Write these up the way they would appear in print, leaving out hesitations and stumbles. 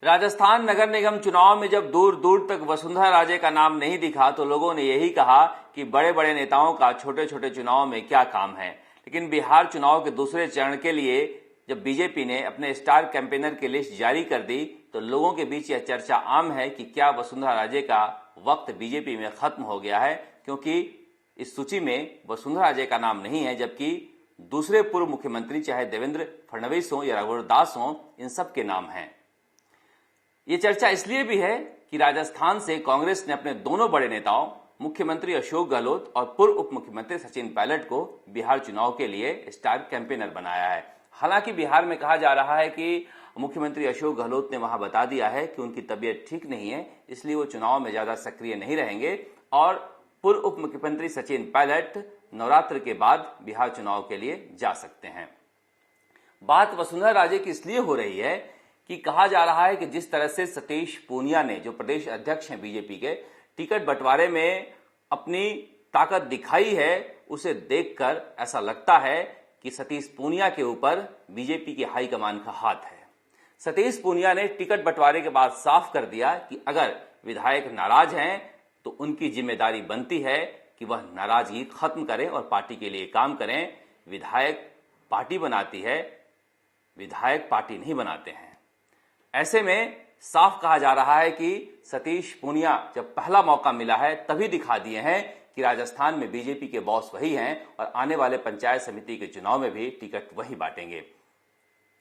राजस्थान नगर निगम चुनाव में जब दूर दूर तक वसुंधरा राजे का नाम नहीं दिखा तो लोगों ने यही कहा कि बड़े बड़े नेताओं का छोटे छोटे चुनाव में क्या काम है। लेकिन बिहार चुनाव के दूसरे चरण के लिए जब बीजेपी ने अपने स्टार कैंपेनर की लिस्ट जारी कर दी तो लोगों के बीच यह चर्चा आम है कि क्या वसुंधरा राजे का वक्त बीजेपी में खत्म हो गया है, क्योंकि इस सूची में वसुंधरा राजे का नाम नहीं है, जबकि दूसरे पूर्व मुख्यमंत्री चाहे देवेंद्र फडणवीस हो या रघुवर दास हो, इन सब के नाम हैं। ये चर्चा इसलिए भी है कि राजस्थान से कांग्रेस ने अपने दोनों बड़े नेताओं मुख्यमंत्री अशोक गहलोत और पूर्व उप मुख्यमंत्री सचिन पायलट को बिहार चुनाव के लिए स्टार कैंपेनर बनाया है। हालांकि बिहार में कहा जा रहा है कि मुख्यमंत्री अशोक गहलोत ने वहां बता दिया है कि उनकी तबीयत ठीक नहीं है, इसलिए वो चुनाव में ज्यादा सक्रिय नहीं रहेंगे और पूर्व उप मुख्यमंत्री सचिन पायलट नवरात्र के बाद बिहार चुनाव के लिए जा सकते हैं। बात वसुंधरा राजे की इसलिए हो रही है कि कहा जा रहा है कि जिस तरह से सतीश पूनिया ने, जो प्रदेश अध्यक्ष हैं बीजेपी के, टिकट बंटवारे में अपनी ताकत दिखाई है, उसे देखकर ऐसा लगता है कि सतीश पूनिया के ऊपर बीजेपी की हाईकमान का हाथ है। सतीश पूनिया ने टिकट बंटवारे के बाद साफ कर दिया कि अगर विधायक नाराज हैं तो उनकी जिम्मेदारी बनती है कि वह नाराजगी खत्म करें और पार्टी के लिए काम करें। विधायक पार्टी बनाती है, विधायक पार्टी नहीं बनाते हैं। ऐसे में साफ कहा जा रहा है कि सतीश पूनिया जब पहला मौका मिला है तभी दिखा दिए हैं कि राजस्थान में बीजेपी के बॉस वही हैं और आने वाले पंचायत समिति के चुनाव में भी टिकट वही बांटेंगे।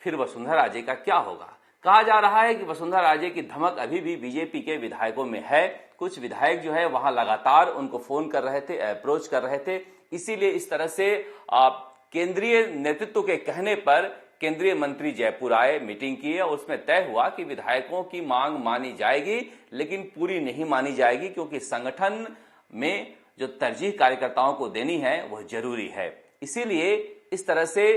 फिर वसुंधरा राजे का क्या होगा? कहा जा रहा है कि वसुंधरा राजे की धमक अभी भी बीजेपी के विधायकों में है। कुछ विधायक जो है वहां लगातार उनको फोन कर रहे थे, अप्रोच कर रहे थे। इसीलिए इस तरह से केंद्रीय नेतृत्व के कहने पर केंद्रीय मंत्री जयपुर आए, मीटिंग की और उसमें तय हुआ कि विधायकों की मांग मानी जाएगी, लेकिन पूरी नहीं मानी जाएगी, क्योंकि संगठन में जो तरजीह कार्यकर्ताओं को देनी है वह जरूरी है। इसीलिए इस तरह से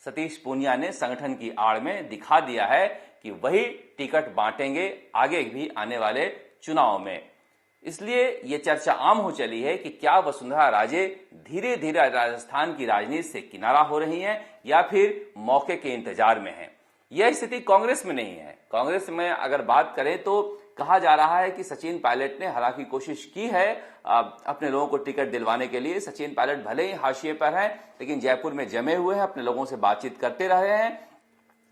सतीश पूनिया ने संगठन की आड़ में दिखा दिया है कि वही टिकट बांटेंगे आगे भी आने वाले चुनाव में। इसलिए यह चर्चा आम हो चली है कि क्या वसुंधरा राजे धीरे धीरे राजस्थान की राजनीति से किनारा हो रही हैं या फिर मौके के इंतजार में हैं। यह स्थिति कांग्रेस में नहीं है। कांग्रेस में अगर बात करें तो कहा जा रहा है कि सचिन पायलट ने हालांकि कोशिश की है अपने लोगों को टिकट दिलवाने के लिए। सचिन पायलट भले ही हाशिए पर हैं, लेकिन जयपुर में जमे हुए हैं, अपने लोगों से बातचीत करते रहे हैं।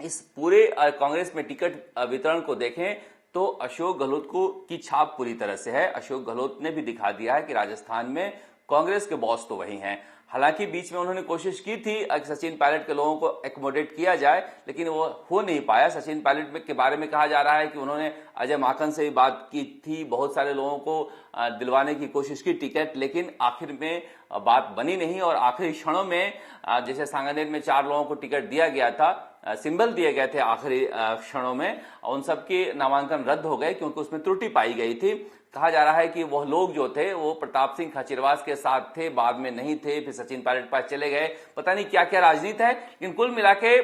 इस पूरे कांग्रेस में टिकट वितरण को देखें तो अशोक गहलोत की छाप पूरी तरह से है। अशोक गहलोत ने भी दिखा दिया है कि राजस्थान में कांग्रेस के बॉस तो वही हैं। हालांकि बीच में उन्होंने कोशिश की थी कि सचिन पायलट के लोगों को एकोमोडेट किया जाए, लेकिन वो हो नहीं पाया। सचिन पायलट के बारे में कहा जा रहा है कि उन्होंने अजय माकन से भी बात की थी, बहुत सारे लोगों को दिलवाने की कोशिश की टिकट, लेकिन आखिर में बात बनी नहीं और आखिरी क्षणों में जैसे सांगानेर में 4 लोगों को टिकट दिया गया था, सिंबल दिए गए थे आखिरी क्षणों में, उन सबके नामांकन रद्द हो गए क्योंकि उसमें त्रुटि पाई गई थी। कहा जा रहा है कि वह लोग जो थे वो प्रताप सिंह खचरवास के साथ थे, बाद में नहीं थे, फिर सचिन पायलट पास चले गए। पता नहीं क्या क्या राजनीति है, लेकिन कुल मिला के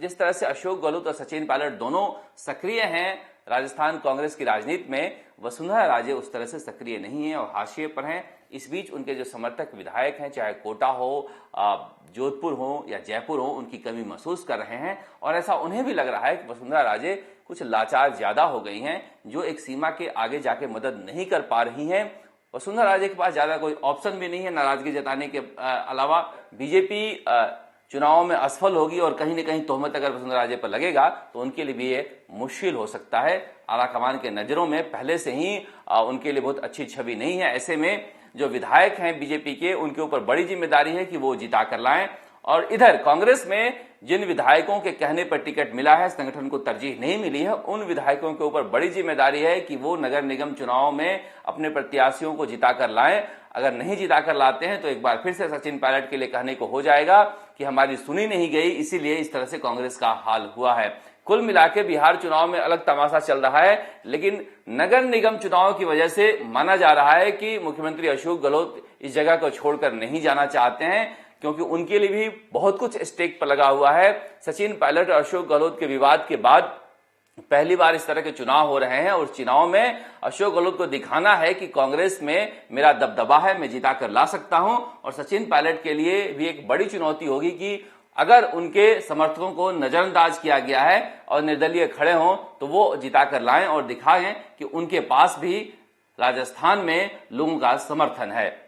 जिस तरह से अशोक गहलोत और सचिन पायलट दोनों सक्रिय हैं राजस्थान कांग्रेस की राजनीति में, वसुंधरा राजे उस तरह से सक्रिय नहीं है और हाशिए पर हैं। इस बीच उनके जो समर्थक विधायक हैं, चाहे कोटा हो, जोधपुर हो या जयपुर हो, उनकी कमी महसूस कर रहे हैं और ऐसा उन्हें भी लग रहा है कि वसुंधरा राजे कुछ लाचार ज्यादा हो गई हैं, जो एक सीमा के आगे जाके मदद नहीं कर पा रही हैं। वसुंधरा राजे के पास ज्यादा कोई ऑप्शन भी नहीं है नाराजगी जताने के अलावा। बीजेपी चुनावों में असफल होगी और कहीं न कहीं तोहमत अगर वसुंधरा राजे पर लगेगा तो उनके लिए भी ये मुश्किल हो सकता है। आलाकमान के नजरों में पहले से ही उनके लिए बहुत अच्छी छवि नहीं है। ऐसे में जो विधायक हैं बीजेपी के, उनके ऊपर बड़ी जिम्मेदारी है कि वो जिता कर लाएं। और इधर कांग्रेस में जिन विधायकों के कहने पर टिकट मिला है, संगठन को तरजीह नहीं मिली है, उन विधायकों के ऊपर बड़ी जिम्मेदारी है कि वो नगर निगम चुनाव में अपने प्रत्याशियों को जिता कर लाएं। अगर नहीं जिता कर लाते हैं तो एक बार फिर से सचिन पायलट के लिए कहने को हो जाएगा कि हमारी सुनी नहीं गई, इसीलिए इस तरह से कांग्रेस का हाल हुआ है। कुल मिलाकर बिहार चुनाव में अलग तमाशा चल रहा है, लेकिन नगर निगम चुनाव की वजह से माना जा रहा है कि मुख्यमंत्री अशोक गहलोत इस जगह को छोड़कर नहीं जाना चाहते हैं, क्योंकि उनके लिए भी बहुत कुछ स्टेक पर लगा हुआ है। सचिन पायलट और अशोक गहलोत के विवाद के बाद पहली बार इस तरह के चुनाव हो रहे हैं और चुनाव में अशोक गहलोत को दिखाना है कि कांग्रेस में मेरा दबदबा है, मैं जिता कर ला सकता हूं। और सचिन पायलट के लिए भी एक बड़ी चुनौती होगी कि अगर उनके समर्थकों को नजरअंदाज किया गया है और निर्दलीय खड़े हों तो वो जिताकर लाएं और दिखाएं कि उनके पास भी राजस्थान में लोगों का समर्थन है।